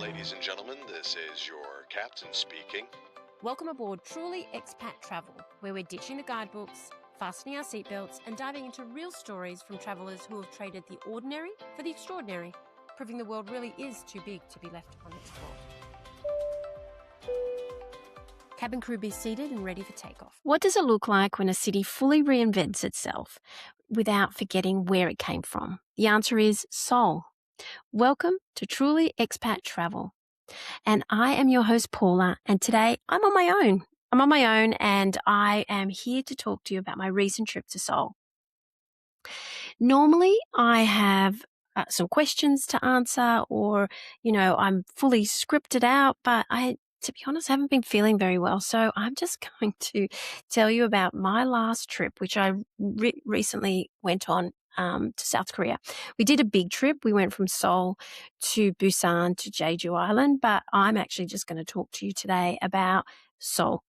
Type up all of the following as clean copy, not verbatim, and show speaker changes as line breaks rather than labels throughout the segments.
Ladies and gentlemen, this is your captain speaking.
Welcome aboard Truly Expat Travel, where we're ditching the guidebooks, fastening our seatbelts, and diving into real stories from travellers who have traded the ordinary for the extraordinary, proving the world really is too big to be left unexplored. Cabin crew, be seated and ready for takeoff. What does it look like when a city fully reinvents itself without forgetting where it came from? The answer is Seoul. Welcome to Truly Expat Travel. And I am your host, Paula, and today I'm on my own. And I am here to talk to you about my recent trip to Seoul. Normally, I have some questions to answer or, I'm fully scripted out, but to be honest, I haven't been feeling very well. So I'm just going to tell you about my last trip, which I recently went on to South Korea. We did a big trip. We went from Seoul to Busan to Jeju Island, but I'm actually just going to talk to you today about Seoul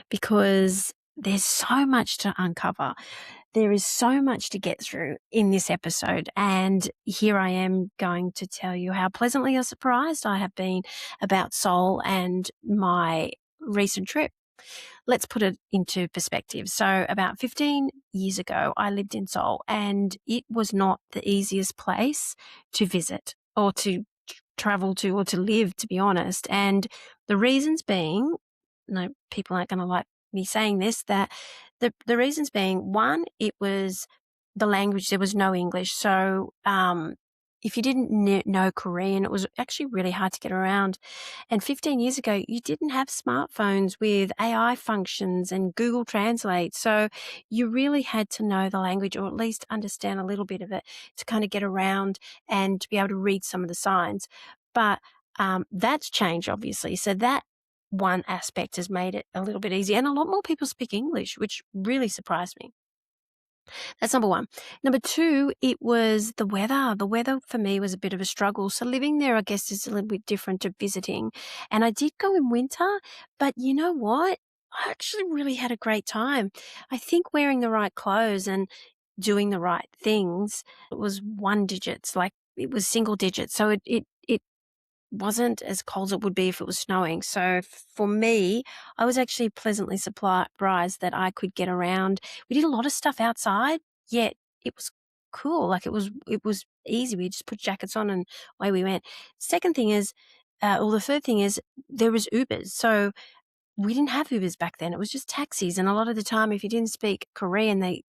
because there's so much to uncover. There is so much to get through in this episode, and here I am going to tell you how pleasantly surprised I have been about Seoul and my recent trip. Let's put it into perspective. So about 15 years ago, I lived in Seoul, and it was not the easiest place to visit or to travel to or to live, to be honest. And the reasons being, people aren't going to like me saying this, that the reasons being, one, it was the language. There was no English. So if you didn't know Korean, it was actually really hard to get around. And 15 years ago, you didn't have smartphones with AI functions and Google Translate. So you really had to know the language, or at least understand a little bit of it, to kind of get around and to be able to read some of the signs. But that's changed, obviously. So that one aspect has made it a little bit easier, and a lot more people speak English, which really surprised me. That's number one. Number two, it was the weather. The weather for me was a bit of a struggle. So living there, I guess, is a little bit different to visiting. And I did go in winter, but you know what? I actually really had a great time. I think wearing the right clothes and doing the right things, it was one digits, like it was single digits. So it wasn't as cold as it would be if it was snowing. So for me, I was actually pleasantly surprised that I could get around. We did a lot of stuff outside, yet it was cool. Like it was easy. We just put jackets on and away we went. Second thing is, the third thing is, there was Ubers. So we didn't have Ubers back then. It was just taxis. And a lot of the time, if you didn't speak Korean, they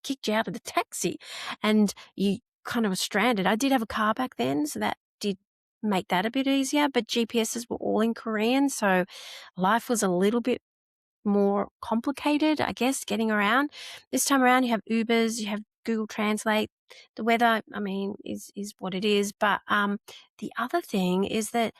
kicked you out of the taxi and you kind of were stranded. I did have a car back then, so that did make that a bit easier, but GPSs were all in Korean, so life was a little bit more complicated, I guess, getting around. This time around, you have Ubers, you have Google Translate. The weather, is what it is. But the other thing is that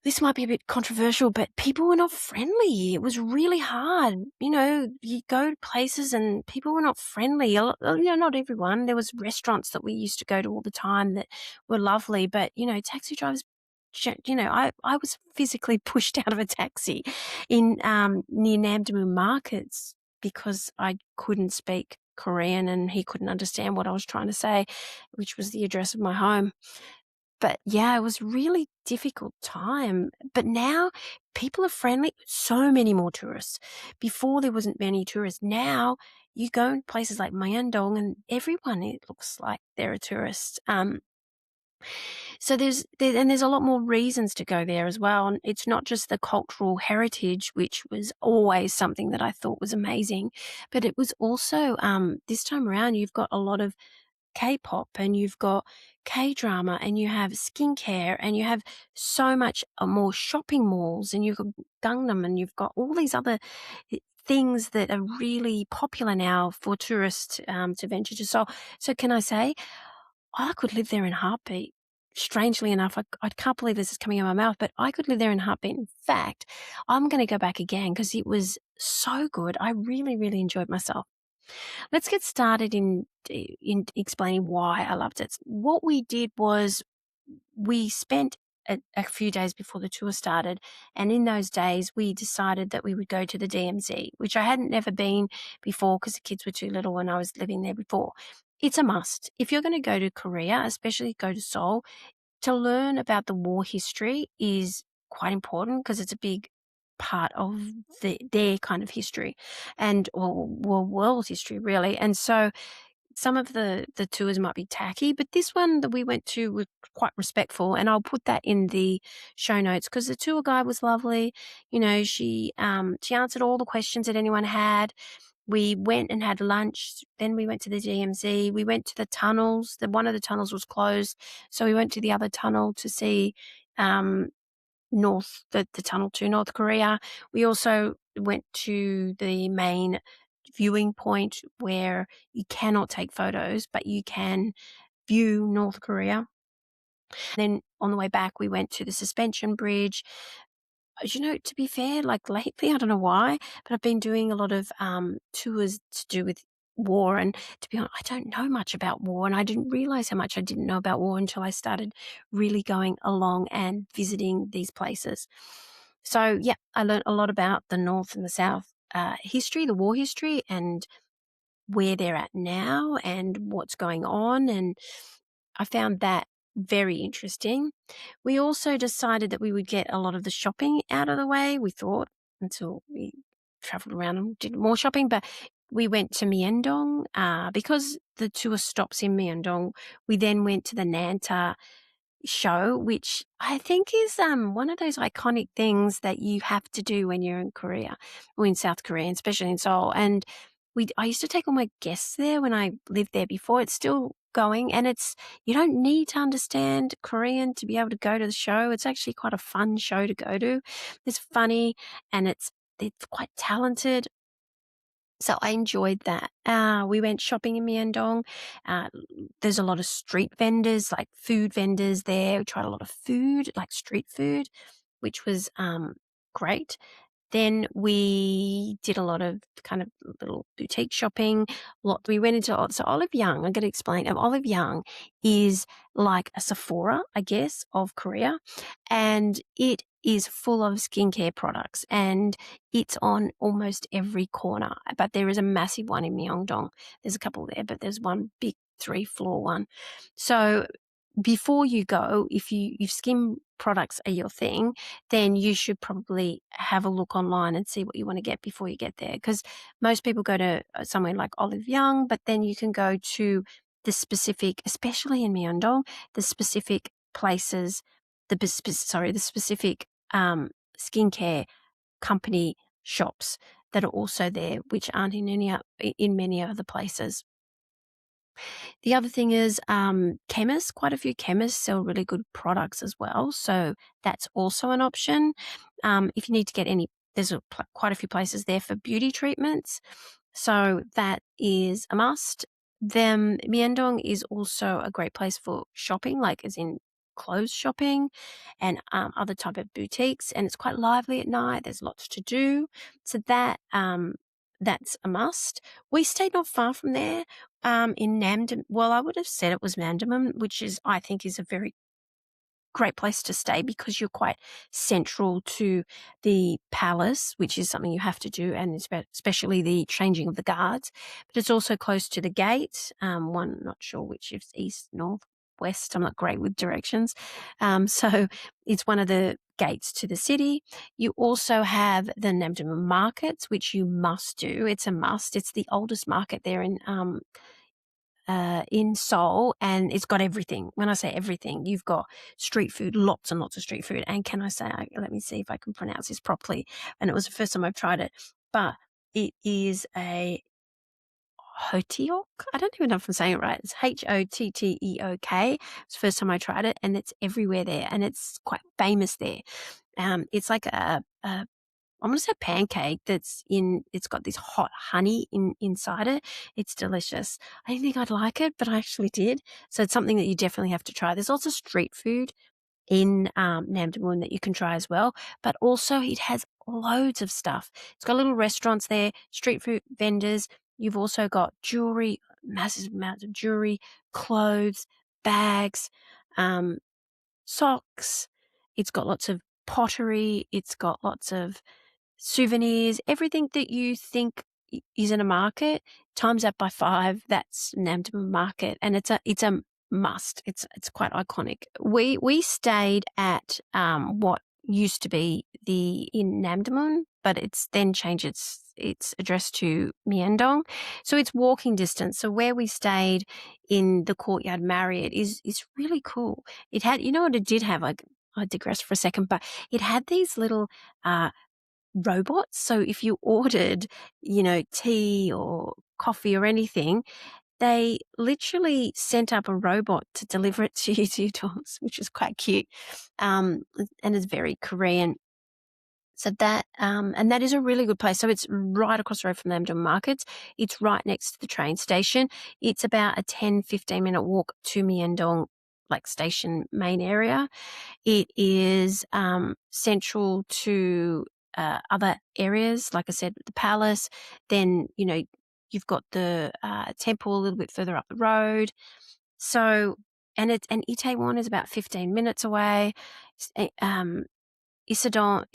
this might be a bit controversial, but people were not friendly. It was really hard. You go to places and people were not friendly. Not everyone. There was restaurants that we used to go to all the time that were lovely, but, taxi drivers, I was physically pushed out of a taxi in near Namdaemun markets because I couldn't speak Korean and he couldn't understand what I was trying to say, which was the address of my home. But yeah, it was a really difficult time. But now people are friendly. So many more tourists. Before there wasn't many tourists. Now you go in places like Myeongdong and everyone, it looks like they're a tourist. So there's a lot more reasons to go there as well. And it's not just the cultural heritage, which was always something that I thought was amazing, but it was also, this time around, you've got a lot of K-pop and you've got K-drama and you have skincare and you have so much more shopping malls and you've got Gangnam and you've got all these other things that are really popular now for tourists to venture to Seoul. So can I say, I could live there in a heartbeat. Strangely enough, I can't believe this is coming out of my mouth, but I could live there in a heartbeat. In fact, I'm going to go back again because it was so good. I really, really enjoyed myself. Let's get started in explaining why I loved it. What we did was we spent a few days before the tour started, and in those days we decided that we would go to the DMZ, which I hadn't never been before because the kids were too little when I was living there before. It's a must. If you're going to go to Korea, especially go to Seoul, to learn about the war history is quite important because it's a big part of their kind of history and or world history really. And so some of the tours might be tacky, but this one that we went to was quite respectful, and I'll put that in the show notes because the tour guide was lovely. She answered all the questions that anyone had. We went and had lunch. Then we went to the DMZ. We went to the tunnels. One of the tunnels was closed, so we went to the other tunnel to see the tunnel to North Korea. We also went to the main viewing point where you cannot take photos, but you can view North Korea. Then on the way back, we went to the suspension bridge. To be fair, like lately, I don't know why, but I've been doing a lot of tours to do with war. And to be honest, I don't know much about war, and I didn't realize how much I didn't know about war until I started really going along and visiting these places. So, yeah, I learned a lot about the North and the South history, the war history, and where they're at now and what's going on. And I found that very interesting. We also decided that we would get a lot of the shopping out of the way, we thought, until we traveled around and did more shopping. But we went to Myeongdong because the tour stops in Myeongdong. We then went to the Nanta Show, which I think is one of those iconic things that you have to do when you're in Korea or in South Korea, and especially in Seoul. And I used to take all my guests there when I lived there before. It's still going, and you don't need to understand Korean to be able to go to the show. It's actually quite a fun show to go to. It's funny and it's quite talented. So I enjoyed that. We went shopping in Myeongdong. There's a lot of street vendors, like food vendors there. We tried a lot of food, like street food, which was great. Then we did a lot of kind of little boutique shopping. We went into so Olive Young. I'm going to explain. Olive Young is like a Sephora, I guess, of Korea, and it is full of skincare products, and it's on almost every corner. But there is a massive one in Myeongdong. There's a couple there, but there's one big 3-floor one. So before you go, if skin products are your thing, then you should probably have a look online and see what you want to get before you get there. Because most people go to somewhere like Olive Young, but then you can go to the specific, especially in Myeongdong, the specific places, the specific skincare company shops that are also there, which aren't in many other places. The other thing is chemists. Quite a few chemists sell really good products as well, so that's also an option. If you need to get there's quite a few places there for beauty treatments, so that is a must. Myeongdong is also a great place for shopping, like as in clothes shopping and other type of boutiques, and it's quite lively at night. There's lots to do, so that's a must. We stayed not far from there in Namdaemun. Well, I would have said it was Namdaemun, which I think is a very great place to stay because you're quite central to the palace, which is something you have to do, and especially the changing of the guards. But it's also close to the gate. Not sure which is east, north, west. I'm not great with directions. So it's one of the gates to the city. You also have the Namdaemun markets, which you must do. It's a must. It's the oldest market there in Seoul, and it's got everything. When I say everything, you've got street food, lots and lots of street food. And can I say, let me see if I can pronounce this properly. And it was the first time I've tried it, but it is a Hotteok. I don't even know if I'm saying it right. It's Hotteok. It's the first time I tried it, and it's everywhere there, and it's quite famous there. It's like I'm going to say pancake it's got this hot honey inside it. It's delicious. I didn't think I'd like it, but I actually did. So it's something that you definitely have to try. There's also street food in Namdaemun that you can try as well, but also it has loads of stuff. It's got little restaurants there, street food vendors. You've also got jewelry, massive amounts of jewelry, clothes, bags, socks. It's got lots of pottery. It's got lots of souvenirs, everything that you think is in a market, times that by 5, that's Namdaemun market. And it's a must. It's quite iconic. We stayed at what used to be in Namdaemun, but it's then changed its address to Myeongdong. So it's walking distance. So where we stayed in the Courtyard Marriott is really cool. It had, you know what it did have? Like, I digress for a second, but it had these little robots. So if you ordered, tea or coffee or anything, they literally sent up a robot to deliver it to you to your doors, which is quite cute, and it's very Korean. So that and that is a really good place. So it's right across the road from Namdaemun Markets. It's right next to the train station. It's about a 10-15 minute walk to Myeongdong, like station main area. It is central to other areas, like I said, the palace. Then you've got the temple a little bit further up the road. So and Itaewon is about 15 minutes away. Isadong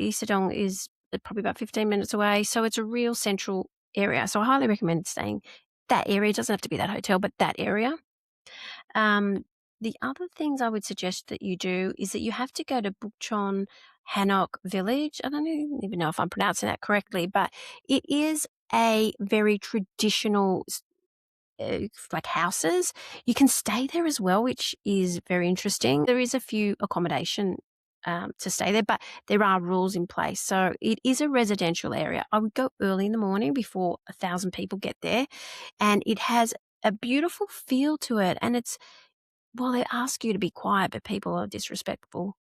is probably about 15 minutes away. So it's a real central area. So I highly recommend staying that area. It doesn't have to be that hotel, but that area. The other things I would suggest that you do is that you have to go to Bukchon Hanok Village. I don't even know if I'm pronouncing that correctly, but it is a very traditional like houses. You can stay there as well, which is very interesting. There is a few accommodation to stay there, but there are rules in place. So it is a residential area. I would go early in the morning before 1,000 people get there, and it has a beautiful feel to it. And they ask you to be quiet, but people are disrespectful,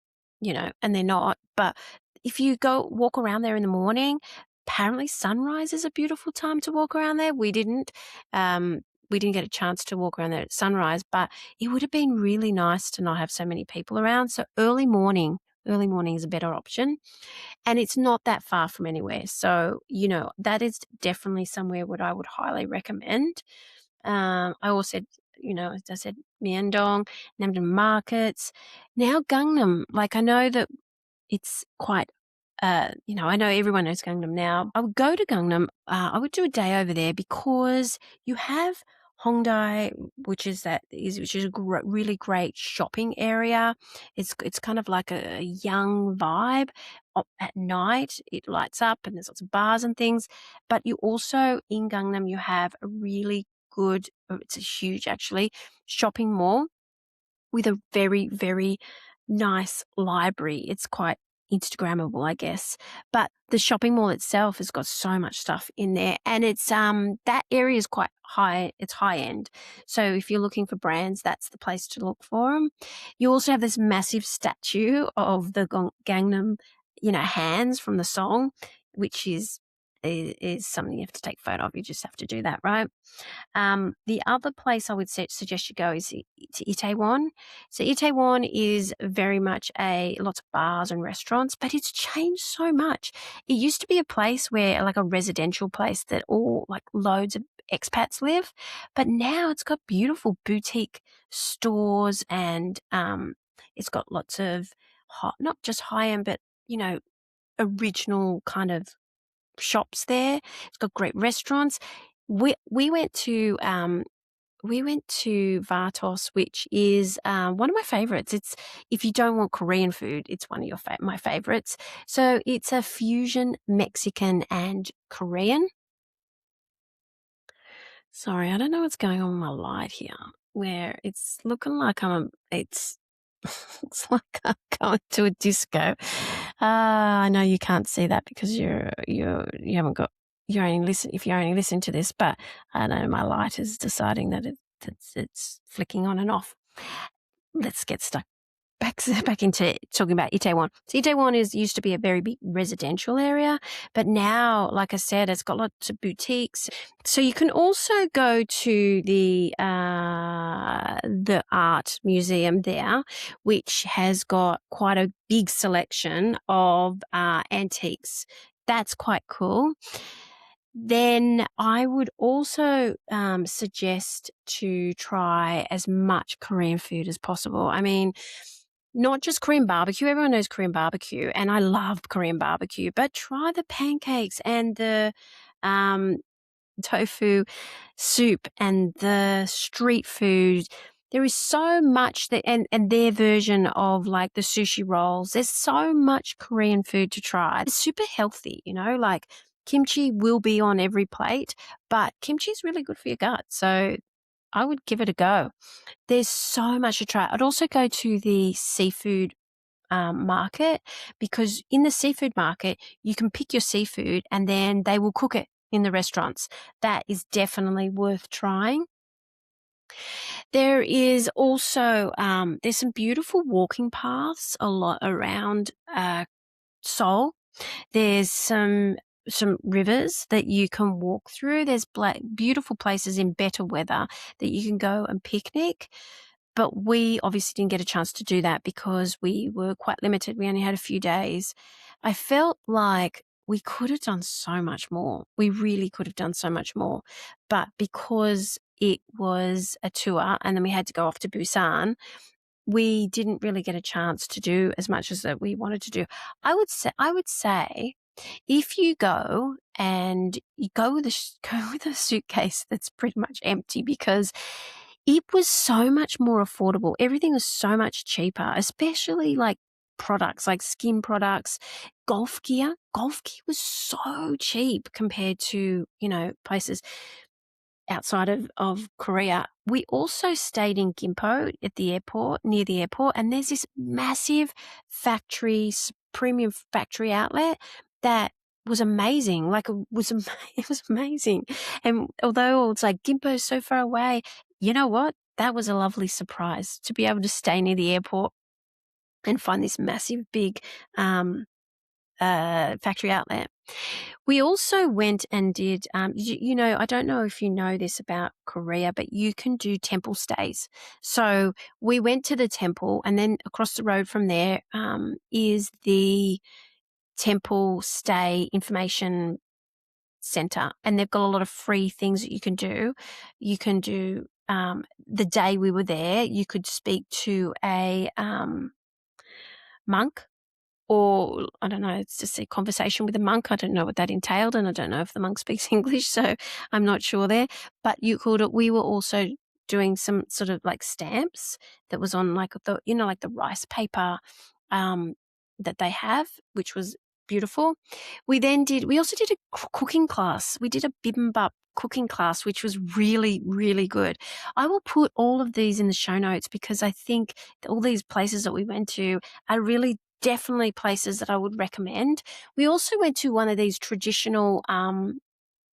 and they're not. But if you go walk around there in the morning, apparently sunrise is a beautiful time to walk around there. We didn't get a chance to walk around there at sunrise, but it would have been really nice to not have so many people around. So early morning is a better option, and it's not that far from anywhere. So, that is definitely somewhere what I would highly recommend. I also said, as I said, Myeongdong, Namdaemun Markets. Now Gangnam, like I know that it's quite, I know everyone knows Gangnam now. I would go to Gangnam. I would do a day over there because you have Hongdae, which is a really great shopping area. It's kind of like a young vibe. At night, it lights up and there's lots of bars and things. But you also, in Gangnam, you have a really good, it's a huge actually, shopping mall with a very, very nice library. It's quite Instagrammable, I guess. But the shopping mall itself has got so much stuff in there, and it's that area is quite high. It's high end. So if you're looking for brands, that's the place to look for them. You also have this massive statue of the Gangnam, hands from the song, which is something you have to take a photo of. You just have to do that, right? The other place I would suggest you go is to Itaewon. So Itaewon is very much lots of bars and restaurants, but it's changed so much. It used to be a place where, like a residential place that all like loads of expats live, but now it's got beautiful boutique stores, and it's got lots of not just high end, but original kind of shops there. It's got great restaurants. We went to Vatos, which is one of my favorites. It's, if you don't want Korean food, it's one of my favorites. So it's a fusion Mexican and Korean. Sorry, I don't know what's going on with my light here, where it's looking like it's like I'm going to a disco. I know you can't see that because you haven't got, you're only listening to this, but I know my light is deciding that it's flicking on and off. Let's get stuck back into talking about Itaewon. So Itaewon used to be a very big residential area, but now, like I said, it's got lots of boutiques. So you can also go to the art museum there, which has got quite a big selection of antiques. That's quite cool. Then I would also suggest to try as much Korean food as possible. I mean, not just Korean barbecue. Everyone knows Korean barbecue, and I love Korean barbecue, but try the pancakes and the tofu soup and the street food. there is so much that, and their version of like the sushi rolls, there's so much Korean food to try. It's super healthy, like kimchi will be on every plate, but kimchi is really good for your gut. So I would give it a go. There's so much to try. I'd also go to the seafood market, because in the seafood market, you can pick your seafood and then they will cook it in the restaurants. That is definitely worth trying. There is also, there's some beautiful walking paths a lot around Seoul. There's some rivers that you can walk through. There's beautiful places in better weather that you can go and picnic. But we obviously didn't get a chance to do that because we were quite limited. We only had a few days. I felt like we could have done so much more. We really could have done so much more. But because it was a tour and then we had to go off to Busan, we didn't really get a chance to do as much as that we wanted to do. I would say if you go and you go with a suitcase that's pretty much empty, because it was so much more affordable. Everything was so much cheaper, especially like products like skin products, golf gear. Golf gear was so cheap compared to, places outside of Korea. We also stayed in Gimpo at the airport, near the airport, and there's this massive premium factory outlet that was amazing. Like it was amazing. And although it's like Gimpo's so far away, you know what? That was a lovely surprise to be able to stay near the airport and find this massive big factory outlet. We also went and did, I don't know if you know this about Korea, but you can do temple stays. So we went to the temple, and then across the road from there is the temple stay information center, and they've got a lot of free things that you can do. You can do, the day we were there, you could speak to a monk, or I don't know, it's just a conversation with a monk. I don't know what that entailed, and I don't know if the monk speaks English, so I'm not sure there. But we were also doing some sort of like stamps that was on like the rice paper that they have, which was beautiful. We also did a cooking class. We did a bibimbap cooking class, which was really, really good. I will put all of these in the show notes because I think all these places that we went to are really definitely places that I would recommend. We also went to one of these traditional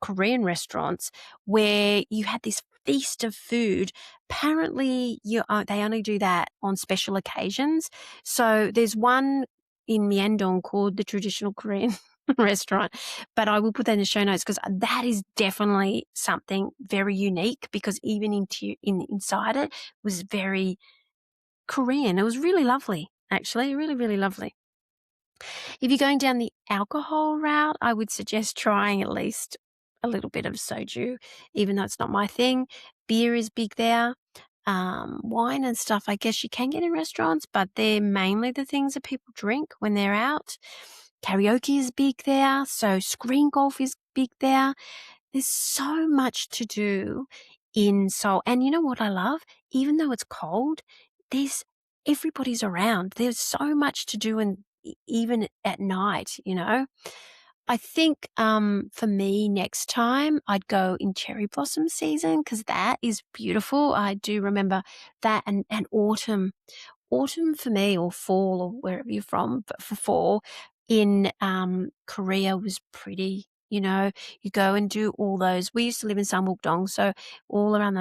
Korean restaurants where you had this feast of food. Apparently, they only do that on special occasions. So there's one in Myeongdong called the Traditional Korean Restaurant, but I will put that in the show notes because that is definitely something very unique, because even inside it was very Korean. It was really lovely, actually, really, really lovely. If you're going down the alcohol route, I would suggest trying at least a little bit of soju, even though it's not my thing. Beer is big there. Wine and stuff, I guess you can get in restaurants, but they're mainly the things that people drink when they're out. Karaoke is big there. So screen golf is big there. There's so much to do in Seoul. And you know what I love? Even though it's cold, everybody's around. There's so much to do, and even at night, I think for me next time I'd go in cherry blossom season, because that is beautiful. I do remember that, and autumn. Autumn for me, or fall, or wherever you're from, but for fall in Korea was pretty. You go and do all those. We used to live in Myeongdong, so all around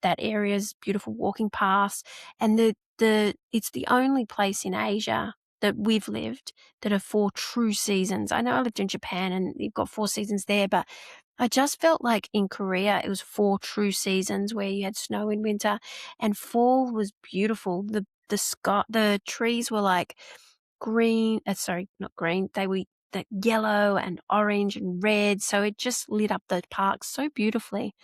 that area is beautiful walking paths, and it's the only place in Asia that we've lived that are 4 true seasons. I know I lived in Japan and you've got 4 seasons there, but I just felt like in Korea it was 4 true seasons where you had snow in winter, and fall was beautiful. The trees were like green, not green, they were the yellow and orange and red, so it just lit up the park so beautifully.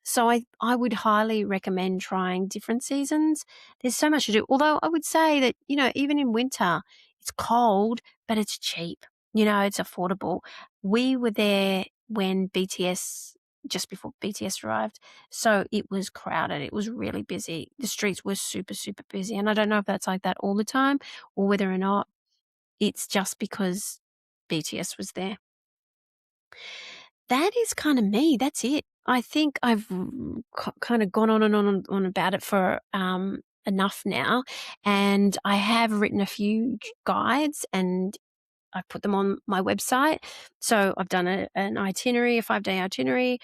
So I would highly recommend trying different seasons. There's so much to do. Although I would say that, even in winter, it's cold, but it's cheap. It's affordable. We were there when BTS just before BTS arrived. So it was crowded. It was really busy. The streets were super, super busy. And I don't know if that's like that all the time or whether or not it's just because BTS was there. That is kind of me. That's it. I think I've kind of gone on and on about it for enough now. And I have written a few guides and I put them on my website. So I've done an itinerary, a 5-day itinerary.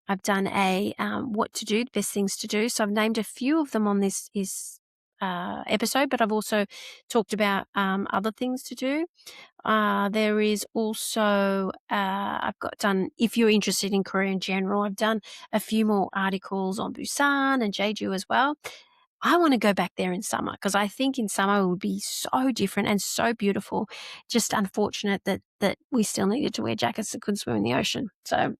I've done a what to do, the best things to do. So I've named a few of them on this episode, but I've also talked about other things to do. There is also, I've got done, if you're interested in Korea in general, I've done a few more articles on Busan and Jeju as well. I want to go back there in summer because I think in summer it would be so different and so beautiful. Just unfortunate that we still needed to wear jackets and couldn't swim in the ocean. So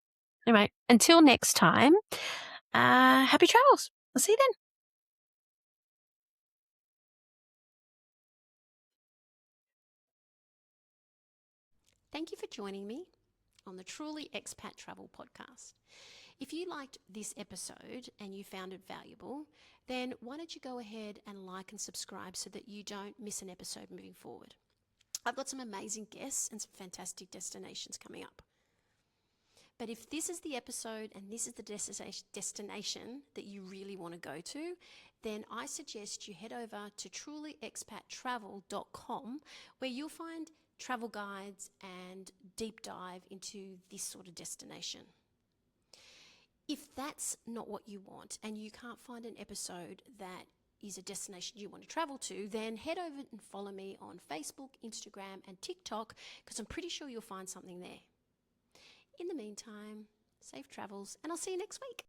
anyway, until next time, happy travels. I'll see you then. Thank you for joining me on the Truly Expat Travel podcast. If you liked this episode and you found it valuable, then why don't you go ahead and like and subscribe so that you don't miss an episode moving forward. I've got some amazing guests and some fantastic destinations coming up. But if this is the episode and this is the destination that you really want to go to, then I suggest you head over to trulyexpattravel.com where you'll find travel guides and deep dive into this sort of destination. If that's not what you want and you can't find an episode that is a destination you want to travel to, then head over and follow me on Facebook, Instagram, and TikTok because I'm pretty sure you'll find something there. In the meantime, safe travels, and I'll see you next week.